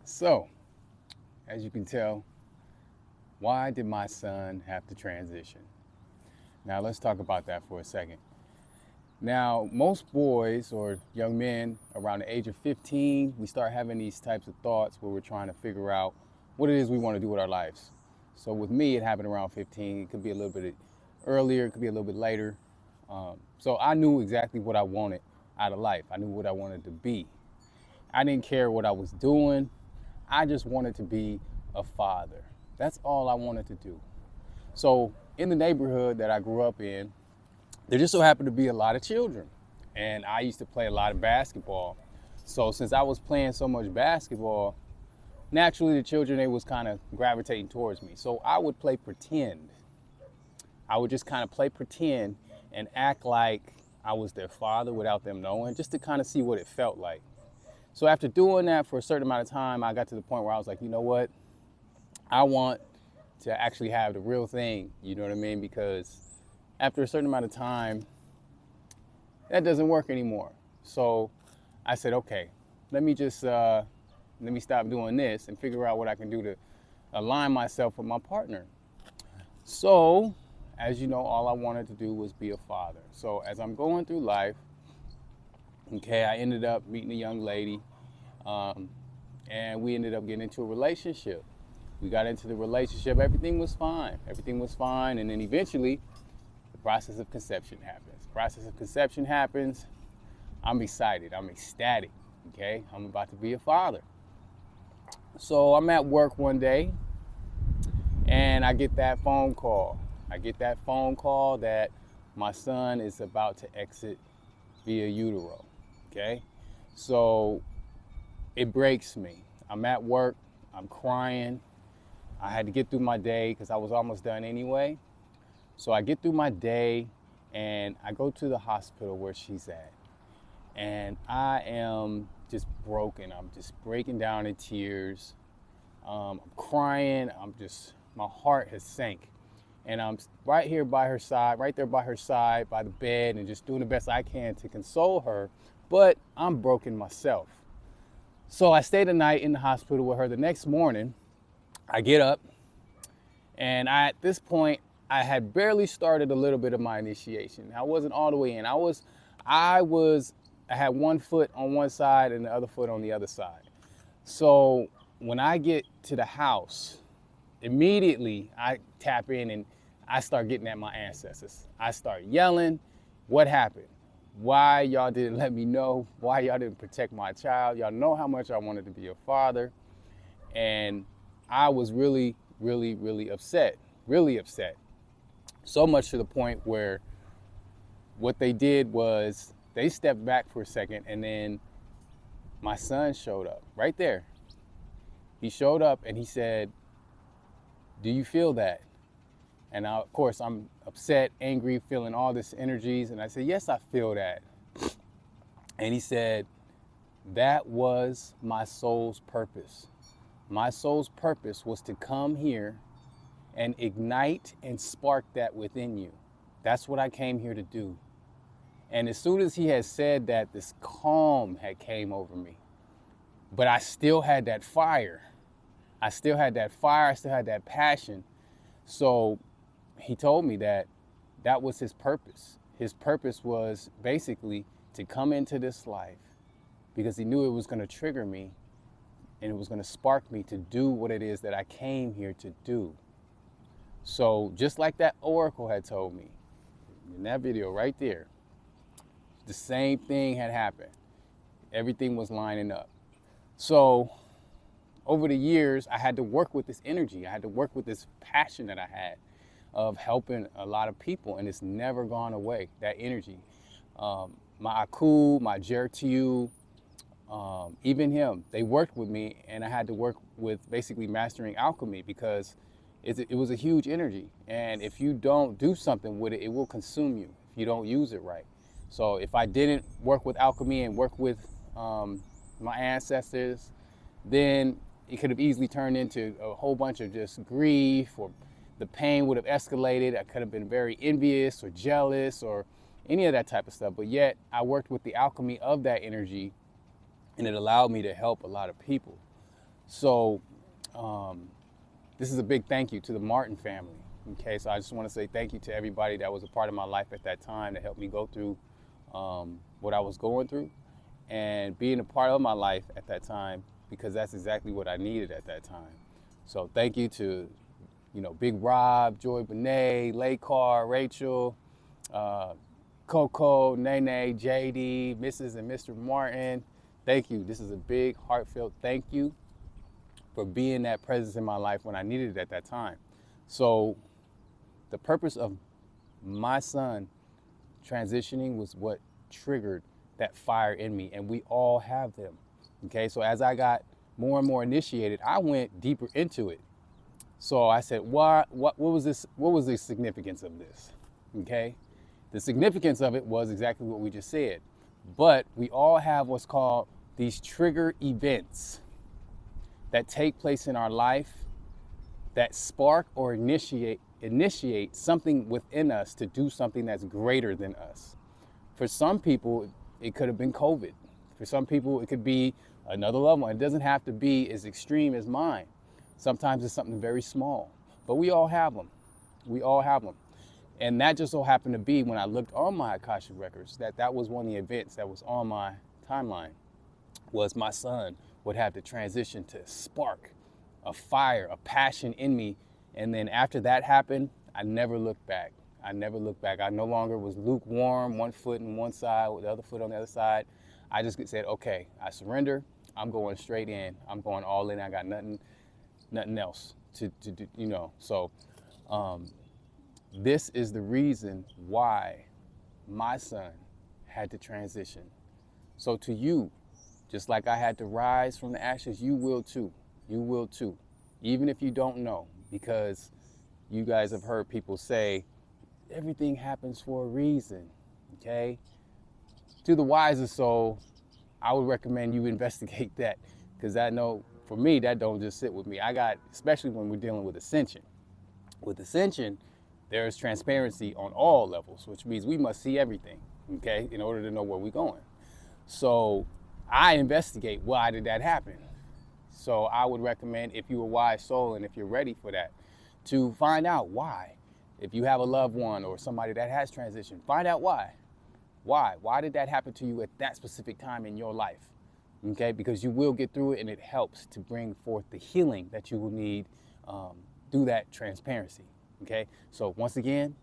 So, as you can tell, why did my son have to transition? Now, let's talk about that for a second. Now, most boys or young men around the age of 15, we start having these types of thoughts where we're trying to figure out what it is we want to do with our lives. So, with me, it happened around 15. It could be a little bit earlier, it could be a little bit later. So, I knew exactly what I wanted out of life, I knew what I wanted to be. I didn't care what I was doing. I just wanted to be a father. That's all I wanted to do. So in the neighborhood that I grew up in, there just so happened to be a lot of children. And I used to play a lot of basketball. So since I was playing so much basketball, naturally the children, they was kind of gravitating towards me. So I would play pretend. I would just kind of play pretend and act like I was their father without them knowing, just to kind of see what it felt like. So after doing that for a certain amount of time, I got to the point where I was like, you know what? I want to actually have the real thing, you know what I mean? Because after a certain amount of time, that doesn't work anymore. So I said, okay, let me stop doing this and figure out what I can do to align myself with my partner. So, as you know, all I wanted to do was be a father. So as I'm going through life, okay, I ended up meeting a young lady, um, and we ended up getting into a relationship. We got into the relationship, everything was fine. Everything was fine, and then eventually, the process of conception happens. The process of conception happens, I'm excited, I'm ecstatic, okay? I'm about to be a father. So I'm at work one day, and I get that phone call. I get that phone call that my son is about to exit via utero, okay? So it breaks me. I'm at work, I'm crying. I had to get through my day because I was almost done anyway. So I get through my day and I go to the hospital where she's at. And I am just broken. I'm just breaking down in tears. I'm crying. My heart has sank. And I'm right here by her side, right there by her side, by the bed, and just doing the best I can to console her. But I'm broken myself. So I stayed the night in the hospital with her. The next morning, I get up, and at this point, I had barely started a little bit of my initiation. I wasn't all the way in. I had one foot on one side and the other foot on the other side. So when I get to the house, immediately I tap in and I start getting at my ancestors. I start yelling, what happened? Why y'all didn't let me know? Why y'all didn't protect my child? Y'all know how much I wanted to be a father. And I was really, really, really upset, really upset. So much to the point where what they did was they stepped back for a second, and then my son showed up right there. He showed up and he said, do you feel that? And of course, I'm upset, angry, feeling all this energies. And I said, yes, I feel that. And he said, that was my soul's purpose. My soul's purpose was to come here and ignite and spark that within you. That's what I came here to do. And as soon as he had said that, this calm had came over me. But I still had that fire. I still had that fire. I still had that passion. So he told me that that was his purpose. His purpose was basically to come into this life because he knew it was going to trigger me and it was going to spark me to do what it is that I came here to do. So just like that oracle had told me in that video right there, the same thing had happened. Everything was lining up. So over the years, I had to work with this energy. I had to work with this passion that I had of helping a lot of people, and it's never gone away, that energy. My Aku, my Jertiu, even him, they worked with me, and I had to work with basically mastering alchemy because it was a huge energy. And if you don't do something with it, it will consume you if you don't use it right. So if I didn't work with alchemy and work with my ancestors, then it could have easily turned into a whole bunch of just grief, or the pain would have escalated. I could have been very envious or jealous or any of that type of stuff. But yet I worked with the alchemy of that energy, and it allowed me to help a lot of people. So this is a big thank you to the Martin family. Okay, so I just want to say thank you to everybody that was a part of my life at that time that helped me go through what I was going through, and being a part of my life at that time, because that's exactly what I needed at that time. So thank you to, Big Rob, Joy Benet, Lakar, Rachel, Coco, Nene, JD, Mrs. and Mr. Martin. Thank you. This is a big, heartfelt thank you for being that presence in my life when I needed it at that time. So the purpose of my son transitioning was what triggered that fire in me, and we all have them. Okay, so as I got more and more initiated, I went deeper into it. So I said, what was this? What was the significance of this? Okay, the significance of it was exactly what we just said. But we all have what's called these trigger events that take place in our life that spark or initiate something within us to do something that's greater than us. For some people, it could have been COVID. For some people, it could be another loved one. It doesn't have to be as extreme as mine. Sometimes it's something very small, but we all have them. We all have them. And that just so happened to be when I looked on my Akashic records, that was one of the events that was on my timeline, was my son would have to transition to spark a fire, a passion in me. And then after that happened, I never looked back. I never looked back. I no longer was lukewarm, one foot on one side with the other foot on the other side. I just said, okay, I surrender. I'm going straight in. I'm going all in. I got nothing else to do, So this is the reason why my son had to transition. So to you, just like I had to rise from the ashes, you will too. You will too. Even if you don't know, because you guys have heard people say, everything happens for a reason, okay? To the wiser soul, I would recommend you investigate that, because I know for me, that don't just sit with me. Especially when we're dealing with ascension. With ascension, there's transparency on all levels, which means we must see everything, okay, in order to know where we're going. So I investigate, why did that happen? So I would recommend, if you're a wise soul and if you're ready for that, to find out why. If you have a loved one or somebody that has transitioned, find out why. Why did that happen to you at that specific time in your life? Okay, because you will get through it, and it helps to bring forth the healing that you will need through that transparency. Okay, so once again,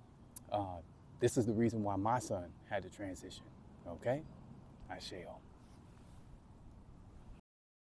this is the reason why my son had to transition. Okay, I shall.